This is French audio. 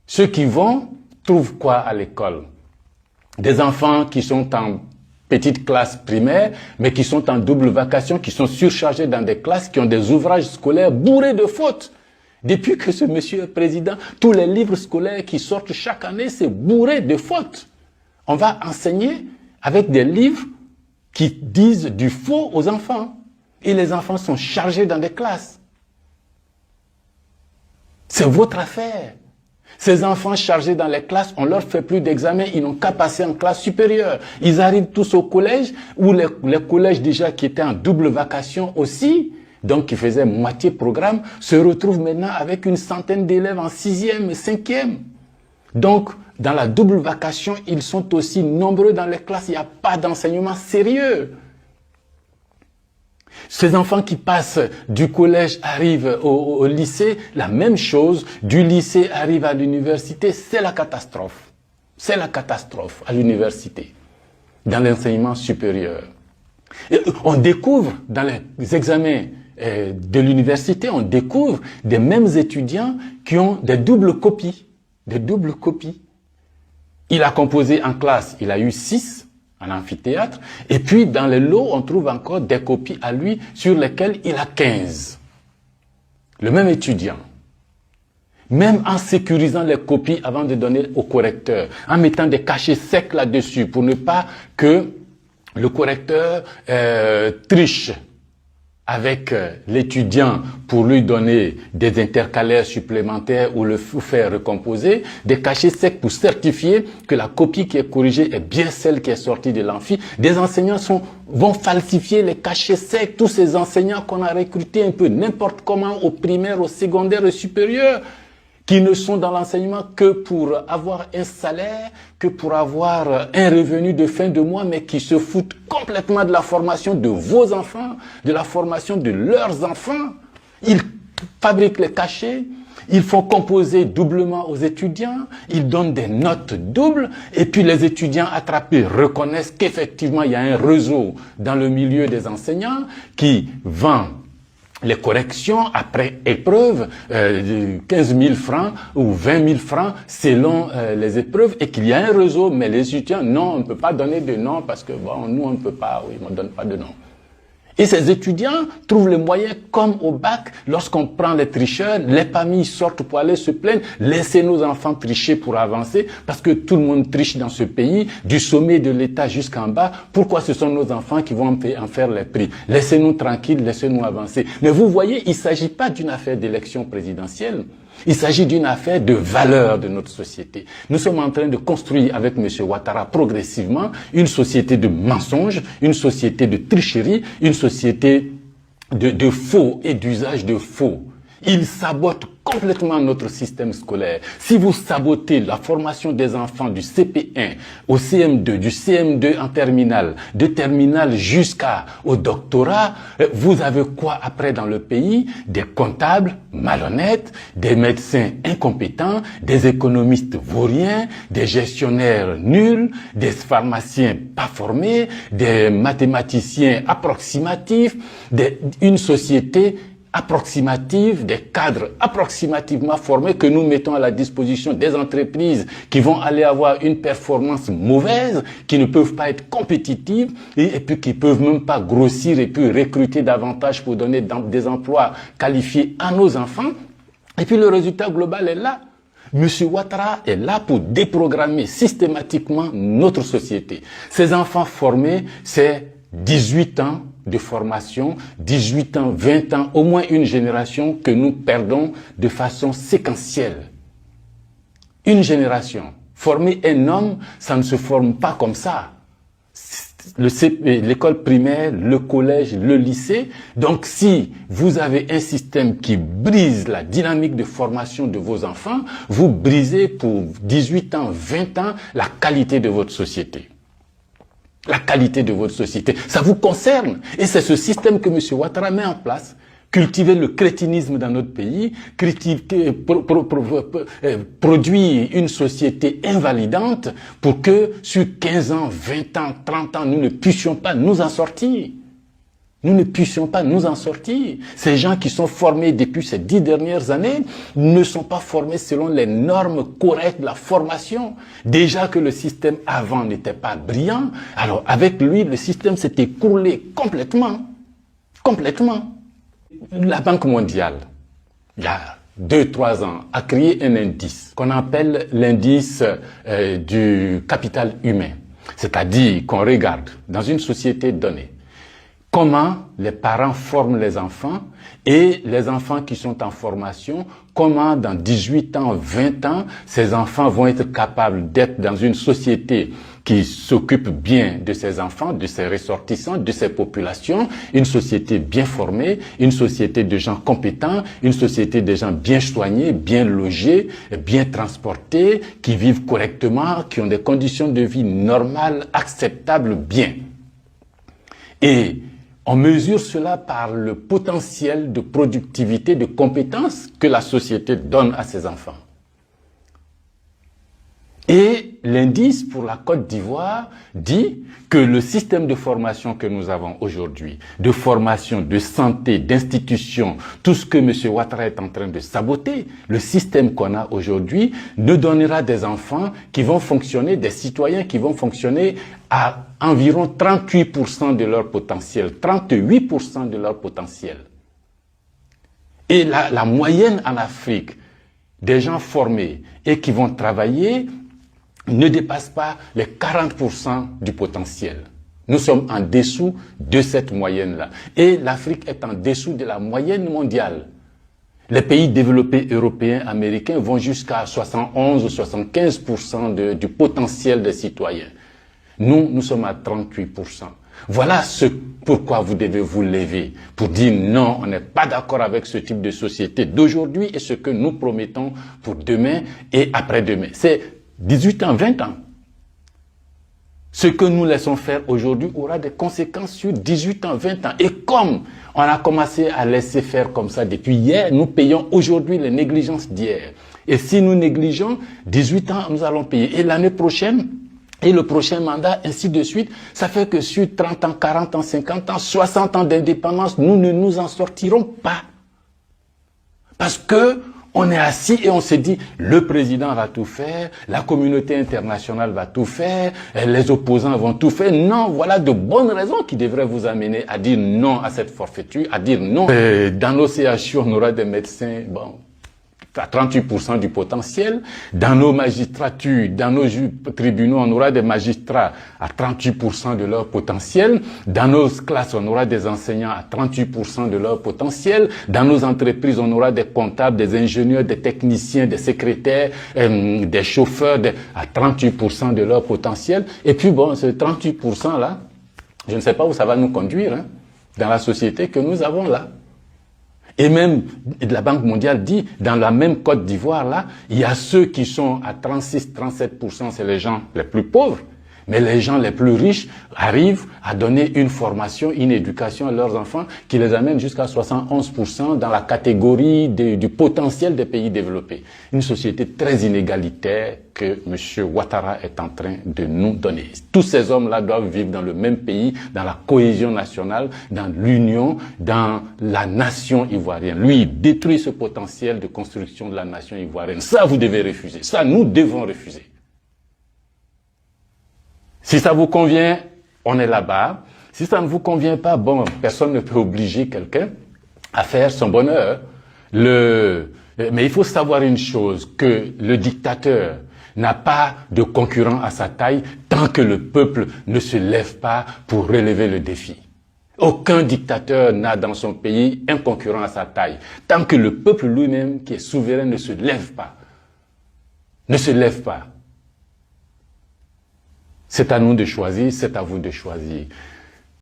Ceux qui vont trouvent quoi à l'école? Des enfants qui sont en petite classe primaire, mais qui sont en double vacation, qui sont surchargés dans des classes, qui ont des ouvrages scolaires bourrés de fautes. Depuis que ce monsieur est président, tous les livres scolaires qui sortent chaque année, c'est bourré de fautes. On va enseigner avec des livres qui disent du faux aux enfants. Et les enfants sont chargés dans des classes. C'est votre affaire. Ces enfants chargés dans les classes, on leur fait plus d'examen, ils n'ont qu'à passer en classe supérieure. Ils arrivent tous au collège, ou les collèges déjà qui étaient en double vacation aussi, donc qui faisaient moitié programme, se retrouvent maintenant avec une centaine d'élèves en 6e et 5e. Donc, dans la double vacation, ils sont aussi nombreux dans les classes, il n'y a pas d'enseignement sérieux. Ces enfants qui passent du collège arrivent au lycée, la même chose, du lycée arrivent à l'université, c'est la catastrophe. C'est la catastrophe à l'université, dans l'enseignement supérieur. Et on découvre dans les examens de l'université, on découvre des mêmes étudiants qui ont des doubles copies. Des doubles copies. Il a composé en classe, il a eu 6 en amphithéâtre, et puis dans les lots, on trouve encore des copies à lui sur lesquelles il a 15. Le même étudiant. Même en sécurisant les copies avant de donner au correcteur, en mettant des cachets secs là-dessus pour ne pas que le correcteur triche avec l'étudiant pour lui donner des intercalaires supplémentaires ou le faire recomposer, des cachets secs pour certifier que la copie qui est corrigée est bien celle qui est sortie de l'amphi. Des enseignants vont falsifier les cachets secs, tous ces enseignants qu'on a recrutés un peu n'importe comment au primaire, au secondaire, au supérieur, qui ne sont dans l'enseignement que pour avoir un salaire, que pour avoir un revenu de fin de mois, mais qui se foutent complètement de la formation de vos enfants, de la formation de leurs enfants. Ils fabriquent les cachets, ils font composer doublement aux étudiants, ils donnent des notes doubles, et puis les étudiants attrapés reconnaissent qu'effectivement il y a un réseau dans le milieu des enseignants qui vend les corrections après épreuve, 15 000 francs ou 20 000 francs selon les épreuves, et qu'il y a un réseau, mais les étudiants, non, on ne peut pas donner de nom parce que bon, nous on ne peut pas, oui, on ne donne pas de nom. Et ces étudiants trouvent les moyens, comme au bac, lorsqu'on prend les tricheurs, les familles sortent pour aller se plaindre, laissez nos enfants tricher pour avancer, parce que tout le monde triche dans ce pays, du sommet de l'État jusqu'en bas. Pourquoi ce sont nos enfants qui vont en faire les prix? Laissez-nous tranquilles, laissez-nous avancer. Mais vous voyez, il ne s'agit pas d'une affaire d'élection présidentielle. Il s'agit d'une affaire de valeur de notre société. Nous sommes en train de construire avec M. Ouattara progressivement une société de mensonges, une société de tricherie, une société de faux et d'usage de faux. Il sabote complètement notre système scolaire. Si vous sabotez la formation des enfants du CP1 au CM2, du CM2 en terminale, de terminale jusqu'au doctorat, vous avez quoi après dans le pays? Des comptables malhonnêtes, des médecins incompétents, des économistes vauriens, des gestionnaires nuls, des pharmaciens pas formés, des mathématiciens approximatifs, une société approximative, des cadres approximativement formés que nous mettons à la disposition des entreprises qui vont aller avoir une performance mauvaise, qui ne peuvent pas être compétitives et puis qui peuvent même pas grossir et puis recruter davantage pour donner des emplois qualifiés à nos enfants. Et puis le résultat global est là. Monsieur Ouattara est là pour déprogrammer systématiquement notre société. Ces enfants formés, c'est 18 ans de formation, 18 ans, 20 ans, au moins une génération que nous perdons de façon séquentielle. Une génération. Former un homme, ça ne se forme pas comme ça. L'école primaire, le collège, le lycée. Donc si vous avez un système qui brise la dynamique de formation de vos enfants, vous brisez pour 18 ans, 20 ans la qualité de votre société. La qualité de votre société. Ça vous concerne. Et c'est ce système que M. Ouattara met en place. Cultiver le crétinisme dans notre pays, produire une société invalidante pour que sur 15 ans, 20 ans, 30 ans, nous ne puissions pas nous en sortir. nous ne puissions pas nous en sortir. Ces gens qui sont formés depuis ces 10 dernières années ne sont pas formés selon les normes correctes de la formation. Déjà que le système avant n'était pas brillant, alors avec lui, le système s'est écroulé complètement. Complètement. La Banque mondiale, il y a 2-3 ans, a créé un indice qu'on appelle l'indice du capital humain. C'est-à-dire qu'on regarde dans une société donnée comment les parents forment les enfants et les enfants qui sont en formation, comment dans 18 ans, 20 ans, ces enfants vont être capables d'être dans une société qui s'occupe bien de ses enfants, de ses ressortissants, de ses populations, une société bien formée, une société de gens compétents, une société de gens bien soignés, bien logés, bien transportés, qui vivent correctement, qui ont des conditions de vie normales, acceptables, bien. Et on mesure cela par le potentiel de productivité, de compétences que la société donne à ses enfants. Et l'indice pour la Côte d'Ivoire dit que le système de formation que nous avons aujourd'hui, de formation, de santé, d'institutions, tout ce que M. Ouattara est en train de saboter, le système qu'on a aujourd'hui ne donnera des enfants qui vont fonctionner, des citoyens qui vont fonctionner à environ 38% de leur potentiel, 38% de leur potentiel. Et la moyenne en Afrique des gens formés et qui vont travailler ne dépasse pas les 40% du potentiel. Nous sommes en dessous de cette moyenne-là. Et l'Afrique est en dessous de la moyenne mondiale. Les pays développés européens, américains vont jusqu'à 71 ou 75% du potentiel des citoyens. Nous sommes à 38%. Voilà pourquoi vous devez vous lever pour dire non, on n'est pas d'accord avec ce type de société d'aujourd'hui et ce que nous promettons pour demain et après-demain. C'est 18 ans, 20 ans. Ce que nous laissons faire aujourd'hui aura des conséquences sur 18 ans, 20 ans. Et comme on a commencé à laisser faire comme ça depuis hier, nous payons aujourd'hui les négligences d'hier. Et si nous négligeons, 18 ans, nous allons payer. Et l'année prochaine, et le prochain mandat, ainsi de suite, ça fait que sur 30 ans, 40 ans, 50 ans, 60 ans d'indépendance, nous ne nous en sortirons pas. Parce que on est assis et on se dit, le président va tout faire, la communauté internationale va tout faire, les opposants vont tout faire. Non, voilà de bonnes raisons qui devraient vous amener à dire non à cette forfaiture, à dire non. Dans nos CHU, on aura des médecins, bon, à 38% du potentiel. Dans nos magistratures, dans nos tribunaux, on aura des magistrats à 38% de leur potentiel. Dans nos classes, on aura des enseignants à 38% de leur potentiel. Dans nos entreprises, on aura des comptables, des ingénieurs, des techniciens, des secrétaires, des chauffeurs à 38% de leur potentiel. Et puis bon, ce 38% là, je ne sais pas où ça va nous conduire, hein, dans la société que nous avons là. Et même, la Banque mondiale dit, dans la même Côte d'Ivoire, là, il y a ceux qui sont à 36-37%, c'est les gens les plus pauvres. Mais les gens les plus riches arrivent à donner une formation, une éducation à leurs enfants qui les amène jusqu'à 71% dans la catégorie du potentiel des pays développés. Une société très inégalitaire que M. Ouattara est en train de nous donner. Tous ces hommes-là doivent vivre dans le même pays, dans la cohésion nationale, dans l'union, dans la nation ivoirienne. Lui, il détruit ce potentiel de construction de la nation ivoirienne. Ça, vous devez refuser. Ça, nous devons refuser. Si ça vous convient, on est là-bas. Si ça ne vous convient pas, bon, personne ne peut obliger quelqu'un à faire son bonheur. Mais il faut savoir une chose, que le dictateur n'a pas de concurrent à sa taille tant que le peuple ne se lève pas pour relever le défi. Aucun dictateur n'a dans son pays un concurrent à sa taille tant que le peuple lui-même, qui est souverain, ne se lève pas. Ne se lève pas. C'est à nous de choisir, c'est à vous de choisir.